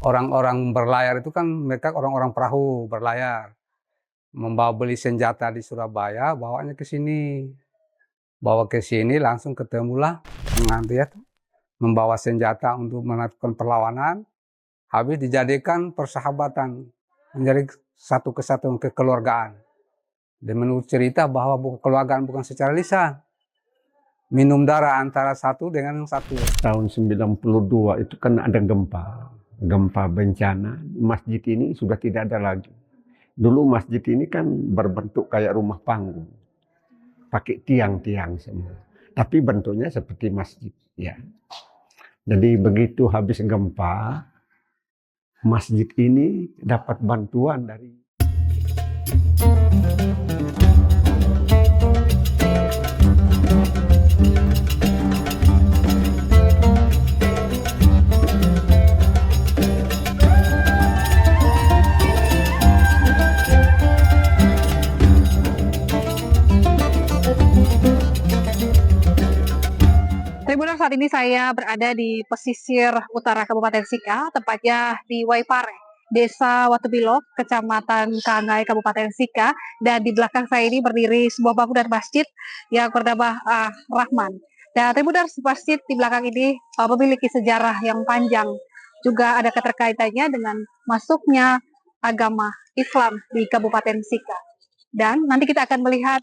orang-orang berlayar itu kan mereka orang-orang perahu berlayar, membawa beli senjata di Surabaya, bawanya ke sini. Bawa ke sini langsung ketemulah mengambil membawa senjata untuk melakukan perlawanan, habis dijadikan persahabatan, menjadi satu kesatuan kekeluargaan. Dan menurut cerita bahwa kekeluargaan bukan secara lisan, minum darah antara satu dengan yang satu. Tahun 92 itu kan ada gempa bencana, masjid ini sudah tidak ada lagi. Dulu masjid ini kan berbentuk kayak rumah panggung, pakai tiang-tiang semua, tapi bentuknya seperti masjid ya. Jadi begitu habis gempa, masjid ini dapat bantuan dari Tribuners, saat ini saya berada di pesisir utara Kabupaten Sika, tepatnya di Waipare, Desa Watubilo, Kecamatan Kangai, Kabupaten Sika. Dan di belakang saya ini berdiri sebuah bangunan masjid yang bernama Rahman. Dan Tribuners, masjid di belakang ini memiliki sejarah yang panjang. Juga ada keterkaitannya dengan masuknya agama Islam di Kabupaten Sika. Dan nanti kita akan melihat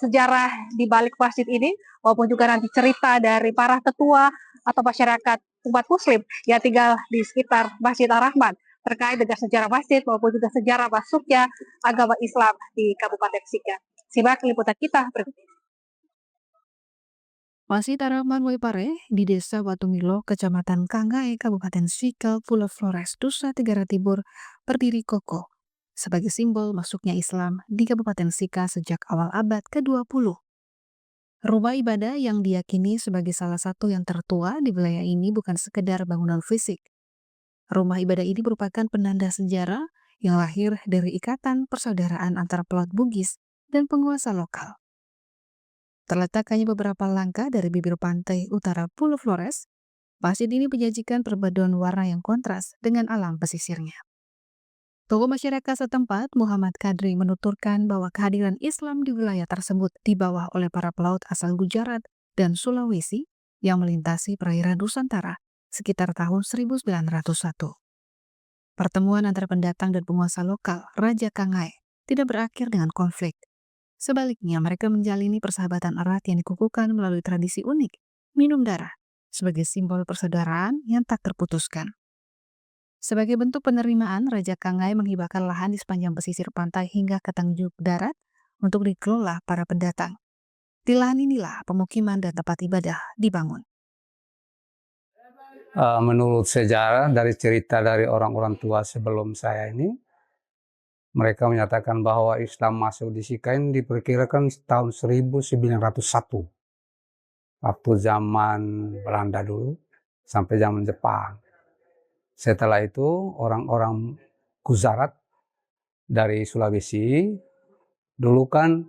sejarah di balik masjid ini, maupun juga nanti cerita dari para tetua atau masyarakat umat muslim yang tinggal di sekitar Masjid Ar-Rahman terkait dengan sejarah masjid maupun juga sejarah masuknya agama Islam di Kabupaten Sika. Simak liputan kita berikut ini. Masjid Ar-Rahman Waipare di Desa Watumilo, Kecamatan Kangai, Kabupaten Sika, Pulau Flores, Nusa Tenggara Timur, berdiri kokoh sebagai simbol masuknya Islam di Kabupaten Sika sejak awal abad ke-20. Rumah ibadah yang diyakini sebagai salah satu yang tertua di wilayah ini bukan sekedar bangunan fisik. Rumah ibadah ini merupakan penanda sejarah yang lahir dari ikatan persaudaraan antara pelaut Bugis dan penguasa lokal. Terletak hanya beberapa langkah dari bibir pantai utara Pulau Flores, masjid ini menyajikan perpaduan warna yang kontras dengan alam pesisirnya. Tokoh masyarakat setempat, Muhammad Kadri, menuturkan bahwa kehadiran Islam di wilayah tersebut dibawa oleh para pelaut asal Gujarat dan Sulawesi yang melintasi perairan Nusantara sekitar tahun 1901. Pertemuan antara pendatang dan penguasa lokal, Raja Kangai, tidak berakhir dengan konflik. Sebaliknya, mereka menjalini persahabatan erat yang dikukuhkan melalui tradisi unik, minum darah, sebagai simbol persaudaraan yang tak terputuskan. Sebagai bentuk penerimaan, Raja Kangai menghibahkan lahan di sepanjang pesisir pantai hingga ke Tanjung Darat untuk dikelola para pendatang. Di lahan inilah pemukiman dan tempat ibadah dibangun. Menurut sejarah dari cerita dari orang-orang tua sebelum saya ini, mereka menyatakan bahwa Islam masuk di Sika ini diperkirakan tahun 1901. Waktu zaman Belanda dulu sampai zaman Jepang. Setelah itu orang-orang Gujarat dari Sulawesi, dulu kan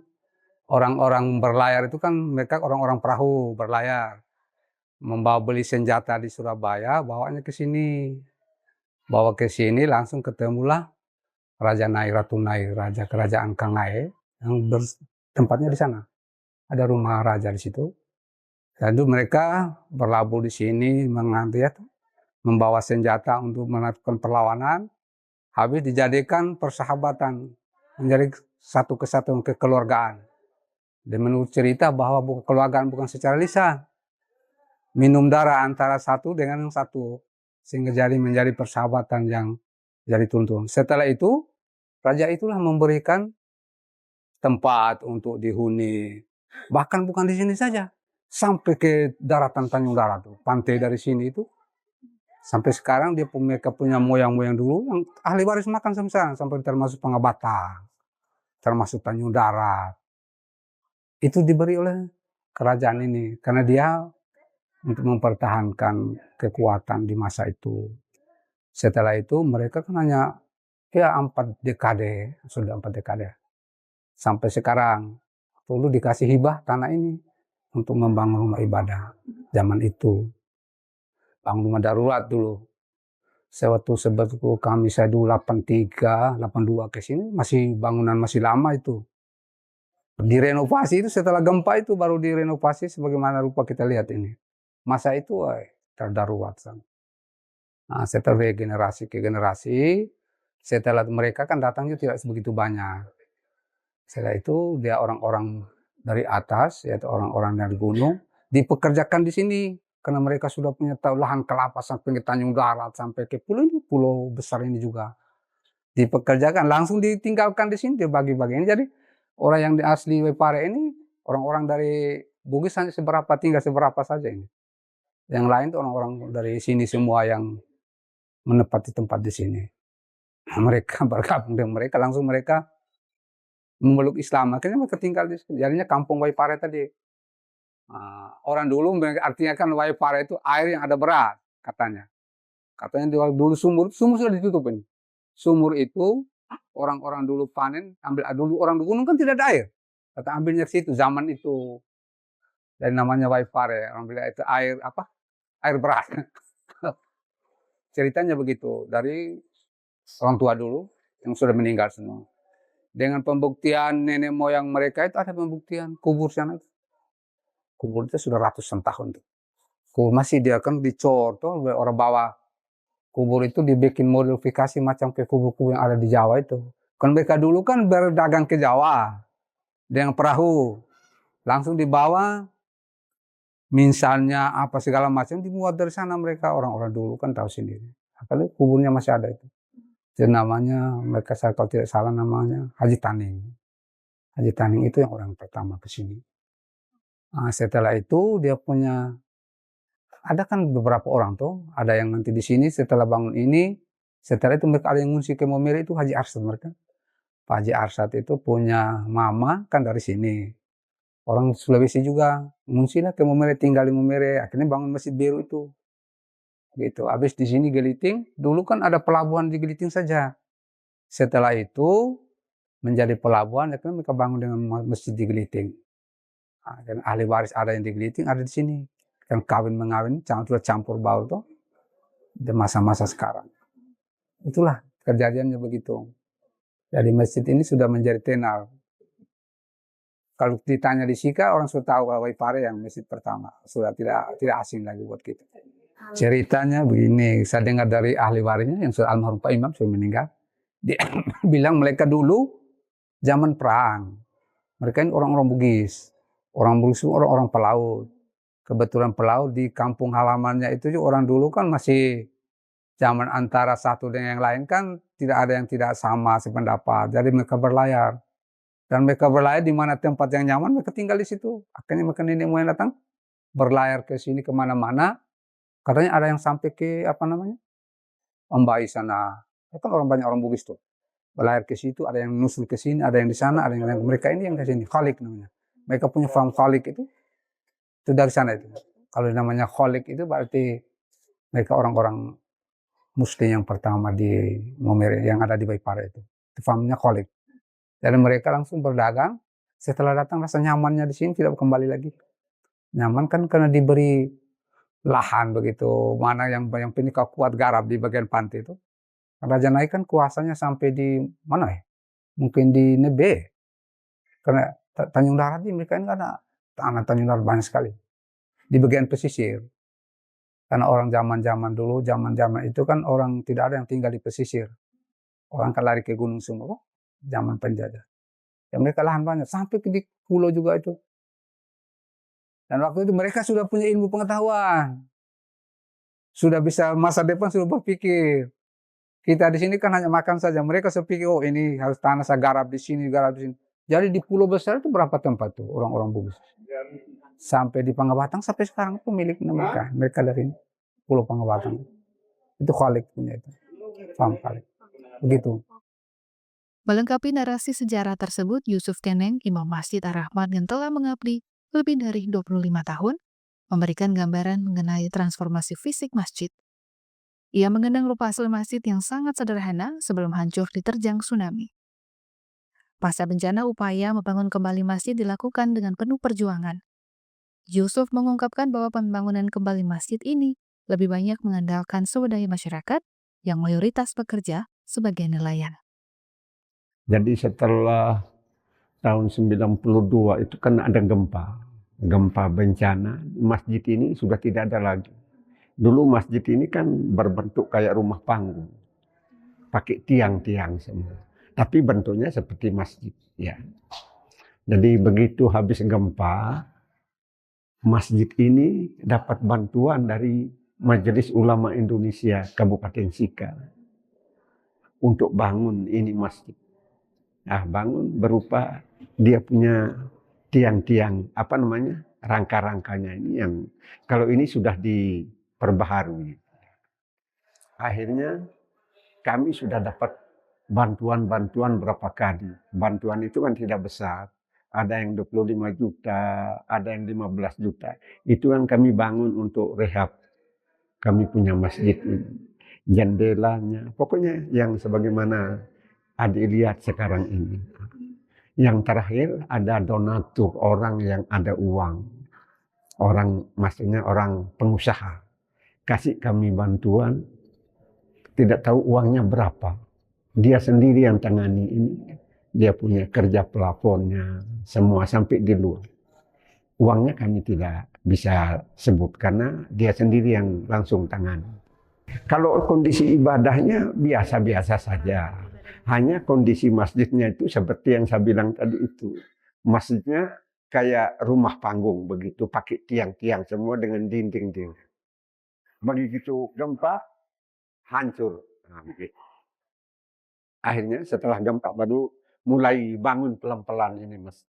orang-orang berlayar itu kan mereka orang-orang perahu berlayar, membawa beli senjata di Surabaya, bawanya ke sini. Bawa ke sini langsung ketemulah Raja Nair, Ratu Nair, Raja Kerajaan Kangai yang tempatnya di sana. Ada rumah raja di situ. Lalu mereka berlabuh di sini mengambil membawa senjata untuk melakukan perlawanan, habis dijadikan persahabatan, menjadi satu kesatuan kekeluargaan. Dan menurut cerita bahwa kekeluargaan bukan secara lisan, minum darah antara satu dengan yang satu, sehingga menjadi persahabatan yang jadi tuntun. Setelah itu, raja itulah memberikan tempat untuk dihuni. Bahkan bukan di sini saja, sampai ke daratan Tanjung Darat, pantai dari sini itu. Sampai sekarang mereka punya moyang-moyang dulu yang ahli waris makan sampai termasuk Pangabata, termasuk Tanjung Darat. Itu diberi oleh kerajaan ini karena dia untuk mempertahankan kekuatan di masa itu. Setelah itu mereka kan hanya 4 dekade, sudah 4 dekade. Sampai sekarang dulu dikasih hibah tanah ini untuk membangun rumah ibadah zaman itu. Bangun rumah darurat dulu. Sewaktu kami saya dulu 83, 82 ke sini masih bangunan masih lama itu. Direnovasi itu setelah gempa itu baru direnovasi sebagaimana rupa kita lihat ini. Masa itu terdarurat. Nah, setelah dari generasi ke generasi, setelah mereka kan datangnya tidak sebegitu banyak. Setelah itu dia orang-orang dari atas, yaitu orang-orang dari gunung, dipekerjakan di sini. Karena mereka sudah punya lahan kelapa sampai ke Tanjung Darat, sampai ke pulau ini, pulau besar ini juga. Dipekerjakan, langsung ditinggalkan di sini, dibagi-bagi. Jadi orang yang asli Waipare ini, orang-orang dari Bugis hanya tinggal seberapa saja ini. Yang lain itu orang-orang dari sini semua yang menempati tempat di sini. Nah, mereka bergabung dengan mereka, langsung mereka memeluk Islam. Akhirnya mereka tinggal di sini. Jadinya kampung Waipare tadi. Orang dulu artinya kan Waipare itu air yang ada beras, katanya. Katanya dulu sumur sudah ditutup ini. Sumur itu orang-orang dulu panen, ambil dulu orang di gunung kan tidak ada air. Kata ambilnya situ zaman itu. Dan namanya Waipare, orang bilang itu air apa? Air beras. Ceritanya begitu dari orang tua dulu yang sudah meninggal semua. Dengan pembuktian nenek moyang mereka itu ada pembuktian kubur sana. Kubur itu sudah ratusan tahun tuh. Kubur masih dia kan dicor tuh orang bawa kubur itu dibikin modifikasi macam kayak kubur-kubur yang ada di Jawa itu. Kan mereka dulu kan berdagang ke Jawa dengan perahu, langsung dibawa, misalnya apa segala macam dimuat dari sana mereka. Orang-orang dulu kan tahu sendiri. Apalagi kuburnya masih ada itu. Itu namanya mereka kalau tidak salah namanya Haji Taning. Haji Taning itu yang orang pertama ke sini. Nah, setelah itu dia punya ada kan beberapa orang tuh, ada yang nanti di sini setelah bangun ini, setelah itu mereka ada yang ngungsi ke Momere itu Haji Arsad mereka. Pak Haji Arsad itu punya mama kan dari sini. Orang Sulawesi juga ngungsilah ke Momere, tinggal di Momere, akhirnya bangun Masjid Biru itu. Gitu. Habis di sini Geliting, dulu kan ada pelabuhan di Geliting saja. Setelah itu menjadi pelabuhan, akhirnya mereka bangun dengan masjid di Geliting. Nah, dan ahli waris ada yang di Geliting, ada di sini. Yang kawin-mengawin, sudah campur baur tuh, di masa-masa sekarang. Itulah kejadiannya begitu. Jadi masjid ini sudah menjadi tenar. Kalau ditanya di Sika, orang sudah tahu kalau Waipare yang masjid pertama. Sudah tidak asing lagi buat kita. Ceritanya begini, saya dengar dari ahli warisnya yang sudah almarhum Pak Imam, sudah meninggal. Dia bilang mereka dulu zaman perang. Mereka ini orang-orang Bugis. Orang Bugis itu orang-orang pelaut. Kebetulan pelaut di kampung halamannya itu juga orang dulu kan masih zaman antara satu dengan yang lain kan tidak ada yang tidak sama sependapat. Jadi mereka berlayar. Dan mereka berlayar di mana tempat yang nyaman, mereka tinggal di situ. Akhirnya mereka nenek moyang datang, berlayar ke sini kemana-mana. Katanya ada yang sampai ke Ombai sana. Kan orang banyak orang Bugis tuh. Berlayar ke situ, ada yang nusul ke sini, ada yang di sana, ada yang mereka ini yang ke sini. Khalik namanya. Mereka punya farm khalik itu dari sana itu. Kalau namanya Kholik itu berarti mereka orang-orang Muslim yang pertama di Momere yang ada di Waipare itu. Itu farmnya Kholik. Jadi mereka langsung berdagang. Setelah datang rasa nyamannya di sini tidak kembali lagi. Nyaman kan karena diberi lahan begitu. Mana yang penyuka kuat garap di bagian pantai itu. Raja Naik kan kuasanya sampai di mana ya? Mungkin di Nebe. Karena Tanjung Darat ini mereka ini ada tanah Tanjung Darat banyak sekali. Di bagian pesisir. Karena orang zaman-zaman dulu, zaman-zaman itu kan orang tidak ada yang tinggal di pesisir. Orang kan lari ke gunung semua, zaman penjajah. Ya mereka lahan banyak, sampai di pulau juga itu. Dan waktu itu mereka sudah punya ilmu pengetahuan. Sudah bisa masa depan sudah berpikir. Kita di sini kan hanya makan saja. Mereka sepikir, oh ini harus tanah saya garap di sini, garap di sini. Jadi di pulau besar itu berapa tempat tuh orang-orang Bugis? Sampai di Pangabatang sampai sekarang itu milik mereka. Mereka dari Pulau Pangabatang. Itu Khalik punya itu. Farm Khalik. Begitu. Melengkapi narasi sejarah tersebut, Yusuf Keneng, Imam Masjid Ar-Rahman yang telah mengabdi lebih dari 25 tahun, memberikan gambaran mengenai transformasi fisik masjid. Ia mengenang rupa asli masjid yang sangat sederhana sebelum hancur diterjang tsunami. Pasca bencana, upaya membangun kembali masjid dilakukan dengan penuh perjuangan. Yusuf mengungkapkan bahwa pembangunan kembali masjid ini lebih banyak mengandalkan swadaya masyarakat yang mayoritas bekerja sebagai nelayan. Jadi setelah tahun 92 itu kan ada gempa bencana, masjid ini sudah tidak ada lagi. Dulu masjid ini kan berbentuk kayak rumah panggung, pakai tiang-tiang semua, tapi bentuknya seperti masjid ya. Jadi begitu habis gempa, masjid ini dapat bantuan dari Majelis Ulama Indonesia Kabupaten Sika untuk bangun ini masjid. Nah, bangun berupa dia punya tiang-tiang rangka-rangkanya ini yang kalau ini sudah diperbaharui. Akhirnya kami sudah dapat bantuan berapa kali. Bantuan itu kan tidak besar. Ada yang 25 juta, ada yang 15 juta. Itu kan kami bangun untuk rehab. Kami punya masjid ini. Jendelanya, pokoknya yang sebagaimana adik lihat sekarang ini. Yang terakhir ada donatur, orang yang ada uang. Maksudnya orang pengusaha. Kasih kami bantuan, tidak tahu uangnya berapa. Dia sendiri yang tangani ini. Dia punya kerja pelafonnya, semua sampai di luar. Uangnya kami tidak bisa sebut karena dia sendiri yang langsung tangani. Kalau kondisi ibadahnya biasa-biasa saja. Hanya kondisi masjidnya itu seperti yang saya bilang tadi itu. Masjidnya kayak rumah panggung begitu, pakai tiang-tiang semua dengan dinding-dinding. Begitu gempa, hancur. Nah, begitu. Akhirnya setelah gempa baru mulai bangun pelan-pelan ini, Mas.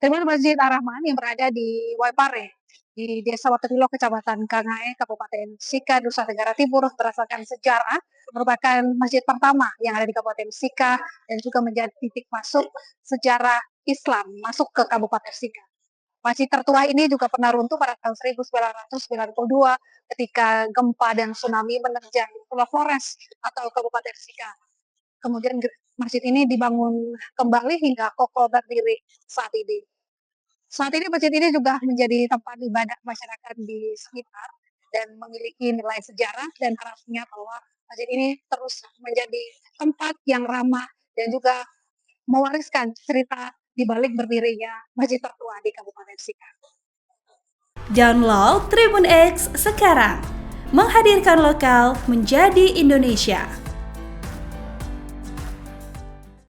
Terminal Masjid Ar-Rahman yang berada di Waipare, di Desa Watubilo, Kecamatan Kangae, Kabupaten Sika, Nusa Tenggara Timur, berdasarkan sejarah, merupakan masjid pertama yang ada di Kabupaten Sika dan juga menjadi titik masuk sejarah Islam masuk ke Kabupaten Sika. Masjid tertua ini juga pernah runtuh pada tahun 1992 ketika gempa dan tsunami menerjang Pulau Flores atau Kabupaten Sika. Kemudian masjid ini dibangun kembali hingga kokoh berdiri saat ini. Saat ini masjid ini juga menjadi tempat ibadah masyarakat di sekitar dan memiliki nilai sejarah dan harapannya bahwa masjid ini terus menjadi tempat yang ramah dan juga mewariskan cerita di balik berdirinya masjid tertua di Kabupaten Sika. Download Tribun X sekarang, menghadirkan lokal menjadi Indonesia.